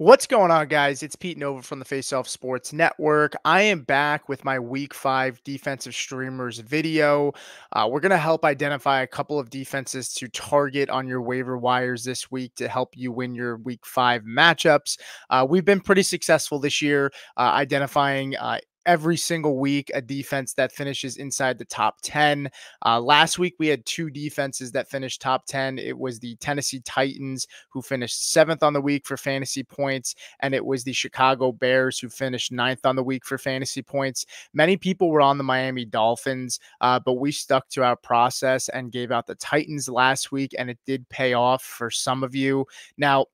What's going on, guys? It's Pete Nova from the Face Off Sports Network. I am back with my Week 5 defensive streamers video. We're going to help identify a couple of defenses to target on your waiver wires this week to help you win your Week 5 matchups. We've been pretty successful this year identifying every single week a defense that finishes inside the top 10. Last week, we had two defenses that finished top 10. It was the Tennessee Titans, who finished 7th on the week for fantasy points, and it was the Chicago Bears, who finished 9th on the week for fantasy points. Many people were on the Miami Dolphins, but we stuck to our process and gave out the Titans last week, and it did pay off for some of you. Now,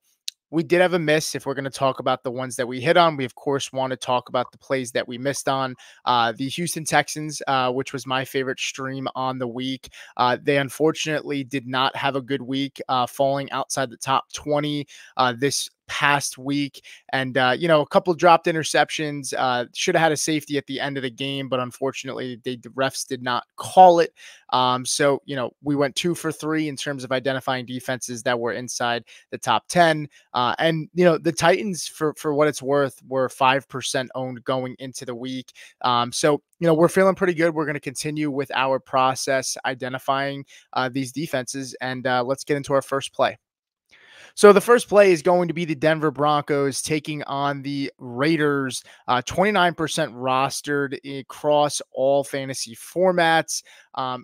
we did have a miss. If we're going to talk about the ones that we hit on, we of course want to talk about the plays that we missed on. The Houston Texans, which was my favorite stream on the week, they unfortunately did not have a good week, falling outside the top 20 this past week. And a couple dropped interceptions. Should have had a safety at the end of the game, but unfortunately the refs did not call it. So we went 2 for 3 in terms of identifying defenses that were inside the top 10. And the Titans, for what it's worth, were 5% owned going into the week. So we're feeling pretty good. We're going to continue with our process identifying these defenses, and let's get into our first play. So the first play is going to be the Denver Broncos taking on the Raiders, 29% rostered across all fantasy formats. I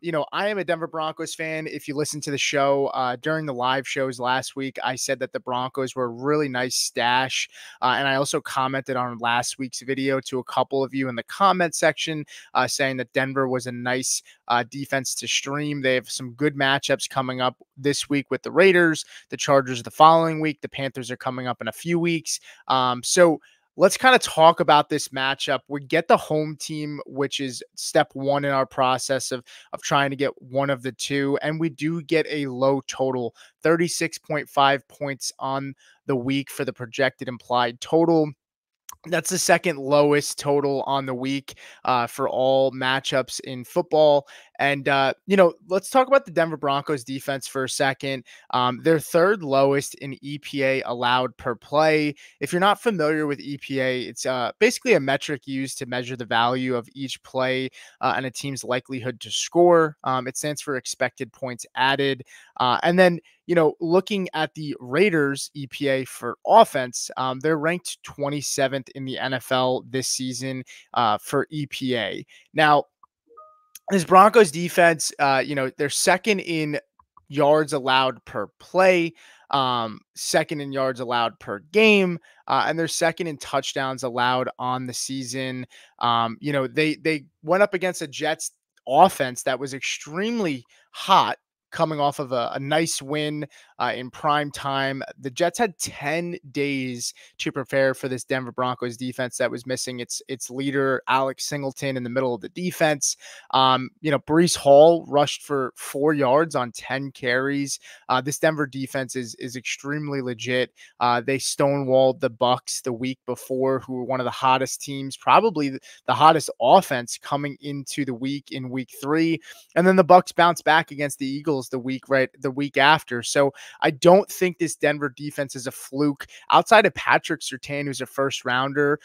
am a Denver Broncos fan. If you listen to the show during the live shows last week, I said that the Broncos were a really nice stash. And I also commented on last week's video to a couple of you in the comment section saying that Denver was a nice defense to stream. They have some good matchups coming up this week with the Raiders, the Chargers the following week. The Panthers are coming up in a few weeks. So let's kind of talk about this matchup. We get the home team, which is step one in our process of trying to get one of the two. And we do get a low total, 36.5 points on the week for the projected implied total. That's the second lowest total on the week for all matchups in football. And, let's talk about the Denver Broncos defense for a second. They're third lowest in EPA allowed per play. If you're not familiar with EPA, it's basically a metric used to measure the value of each play and a team's likelihood to score. It stands for expected points added. And then, looking at the Raiders EPA for offense, they're ranked 27th in the NFL this season for EPA. Now, this Broncos defense, they're second in yards allowed per play, second in yards allowed per game, and they're second in touchdowns allowed on the season. They went up against a Jets offense that was extremely hot, coming off of a nice win in prime time. The Jets had 10 days to prepare for this Denver Broncos defense that was missing its leader, Alex Singleton, in the middle of the defense. Breece Hall rushed for 4 yards on 10 carries. This Denver defense is extremely legit. They stonewalled the Bucs the week before, who were one of the hottest teams, probably the hottest offense coming into the week in week 3. And then the Bucs bounced back against the Eagles the week after. So I don't think this Denver defense is a fluke. Outside of Patrick Surtain, who's a first rounder,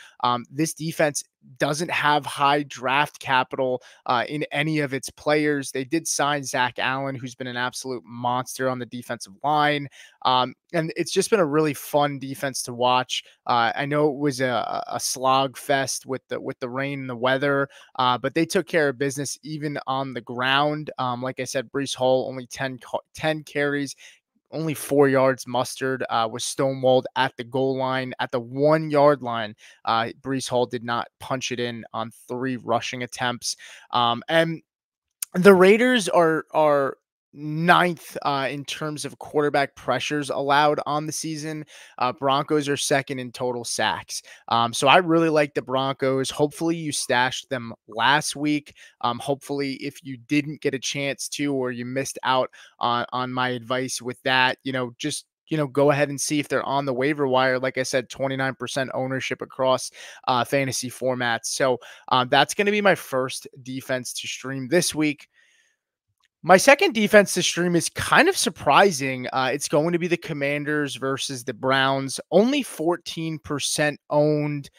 this defense doesn't have high draft capital in any of its players. They did sign Zach Allen, who's been an absolute monster on the defensive line. And it's just been a really fun defense to watch. I know it was a slog fest with the rain and the weather, but they took care of business even on the ground. Like I said, Breece Hall, only 10 carries, only 4 yards mustered, was stonewalled at the goal line, at the 1 yard line. Breece Hall did not punch it in on 3 rushing attempts. And the Raiders are ninth in terms of quarterback pressures allowed on the season. Broncos are second in total sacks. So I really like the Broncos. Hopefully you stashed them last week. Hopefully if you didn't get a chance to, or you missed out on my advice with that, just go ahead and see if they're on the waiver wire. Like I said, 29% ownership across fantasy formats. So that's going to be my first defense to stream this week. My second defense to stream is kind of surprising. It's going to be the Commanders versus the Browns. Only 14% owned.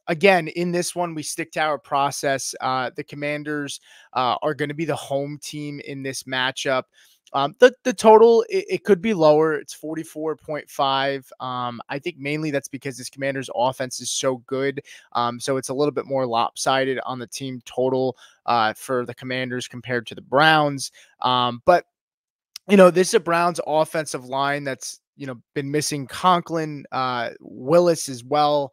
Again, in this one, we stick to our process. The Commanders are going to be the home team in this matchup. The total it could be lower. It's 44.5. I think mainly that's because this Commanders offense is so good. So it's a little bit more lopsided on the team total for the Commanders compared to the Browns. But this is a Browns offensive line that's been missing Conklin, Willis as well.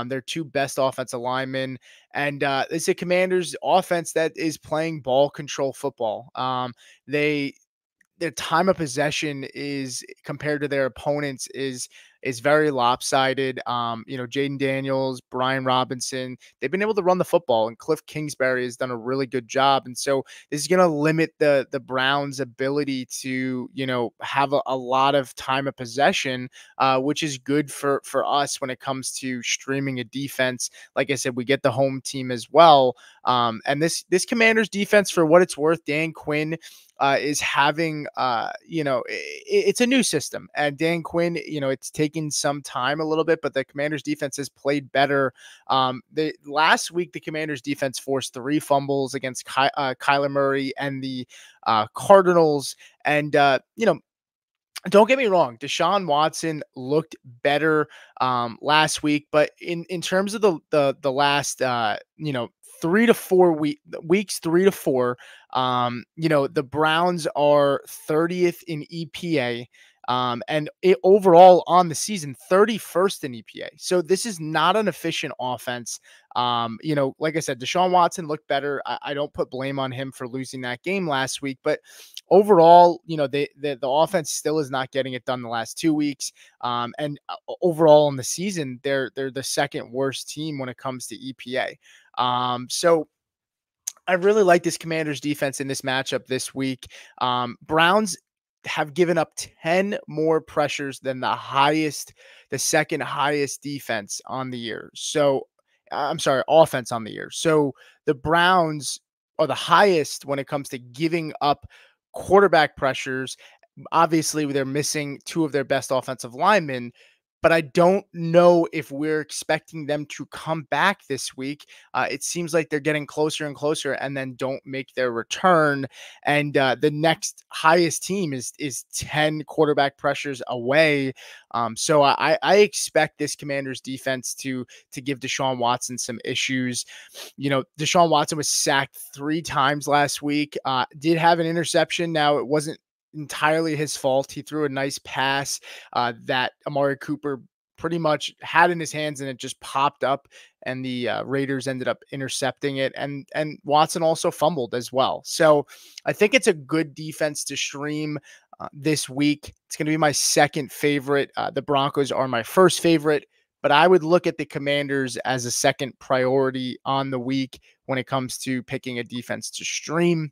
Their two best offensive linemen, and it's a Commanders offense that is playing ball control football. They their time of possession is compared to their opponents is very lopsided. Jaden Daniels, Brian Robinson, they've been able to run the football, and Cliff Kingsbury has done a really good job. And so this is going to limit the Browns' ability to have a lot of time of possession, which is good for us when it comes to streaming a defense. Like I said, we get the home team as well. And this Commanders defense, for what it's worth, Dan Quinn is having, it's a new system. And Dan Quinn, it's taken some time a little bit, but the Commanders defense has played better. Last week, the Commanders defense forced 3 fumbles against Kyler Murray and the Cardinals. And, don't get me wrong, Deshaun Watson looked better last week, but in terms of the last 3 to 4 weeks, 3 to 4, the Browns are 30th in EPA. And overall on the season, 31st in EPA. So this is not an efficient offense. Like I said, Deshaun Watson looked better. I don't put blame on him for losing that game last week, but overall, the offense still is not getting it done the last 2 weeks. And overall in the season, they're the second worst team when it comes to EPA. So I really like this Commanders defense in this matchup this week. Browns have given up 10 more pressures than the second highest defense on the year. So I'm sorry, offense on the year. So the Browns are the highest when it comes to giving up quarterback pressures. Obviously, they're missing 2 of their best offensive linemen, but I don't know if we're expecting them to come back this week. It seems like they're getting closer and closer and then don't make their return. And the next highest team is 10 quarterback pressures away. So I expect this Commanders defense to give Deshaun Watson some issues. Deshaun Watson was sacked 3 times last week. Did have an interception. Now, it wasn't entirely his fault. He threw a nice pass that Amari Cooper pretty much had in his hands, and it just popped up, and the Raiders ended up intercepting it. And Watson also fumbled as well. So I think it's a good defense to stream this week. It's going to be my second favorite. The Broncos are my first favorite, but I would look at the Commanders as a second priority on the week when it comes to picking a defense to stream.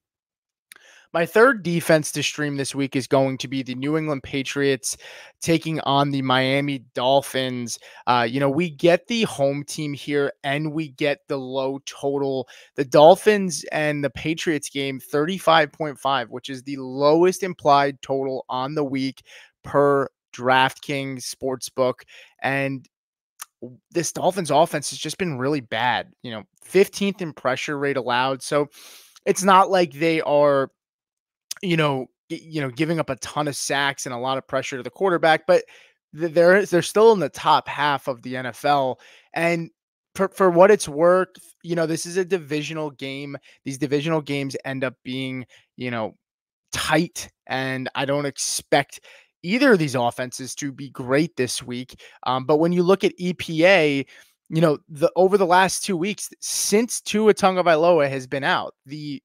My third defense to stream this week is going to be the New England Patriots taking on the Miami Dolphins. We get the home team here and we get the low total. The Dolphins and the Patriots game, 35.5, which is the lowest implied total on the week per DraftKings Sportsbook. And this Dolphins offense has just been really bad, 15th in pressure rate allowed. So it's not like they are giving up a ton of sacks and a lot of pressure to the quarterback, but they're still in the top half of the NFL. And for what it's worth, this is a divisional game. These divisional games end up being, tight, and I don't expect either of these offenses to be great this week. But when you look at EPA, over the last 2 weeks since Tua Tagovailoa has been out, the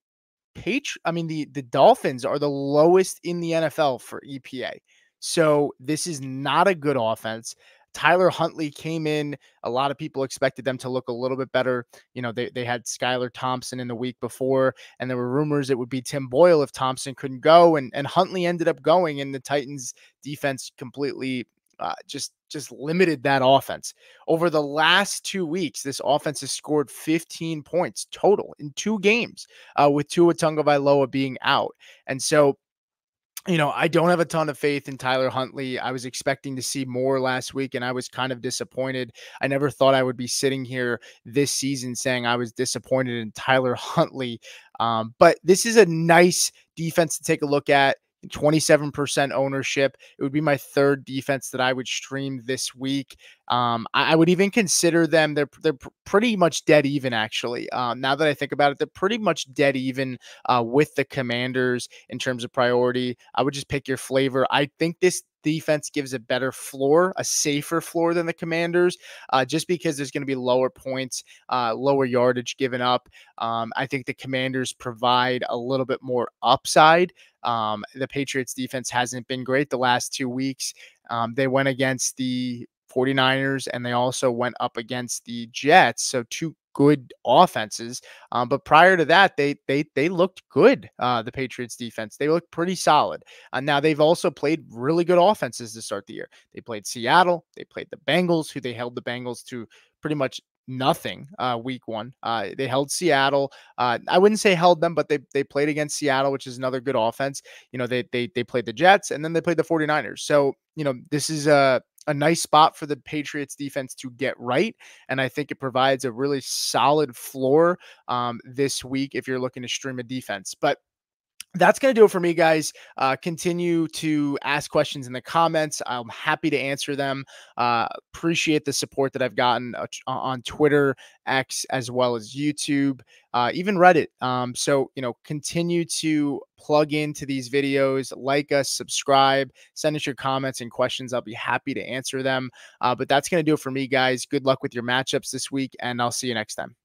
Dolphins are the lowest in the NFL for EPA. So this is not a good offense. Tyler Huntley came in. A lot of people expected them to look a little bit better. They had Skylar Thompson in the week before, and there were rumors it would be Tim Boyle if Thompson couldn't go, and Huntley ended up going, and the Titans defense completely just limited that offense. Over the last 2 weeks, this offense has scored 15 points total in 2 games, with Tua Tagovailoa being out. And so, I don't have a ton of faith in Tyler Huntley. I was expecting to see more last week, and I was kind of disappointed. I never thought I would be sitting here this season saying I was disappointed in Tyler Huntley. But this is a nice defense to take a look at. 27% ownership. It would be my third defense that I would stream this week. I would even consider them. They're pretty much dead even, actually. Now that I think about it, they're pretty much dead even with the Commanders in terms of priority. I would just pick your flavor. I think this defense gives a better floor, a safer floor than the Commanders, just because there's going to be lower points, lower yardage given up. I think the Commanders provide a little bit more upside. The Patriots defense hasn't been great the last 2 weeks. They went against the 49ers and they also went up against the Jets. So two good offenses. But prior to that, they looked good. The Patriots defense, they looked pretty solid. Now they've also played really good offenses to start the year. They played Seattle, they played the Bengals, who they held the Bengals to pretty much nothing week one. They held Seattle. I wouldn't say held them, but they played against Seattle, which is another good offense. They played the Jets and then they played the 49ers. So, this is a nice spot for the Patriots defense to get right. And I think it provides a really solid floor this week if you're looking to stream a defense. But that's going to do it for me, guys. Continue to ask questions in the comments. I'm happy to answer them. Appreciate the support that I've gotten on Twitter, X, as well as YouTube, even Reddit. So, continue to plug into these videos, like us, subscribe, send us your comments and questions. I'll be happy to answer them. But that's going to do it for me, guys. Good luck with your matchups this week, and I'll see you next time.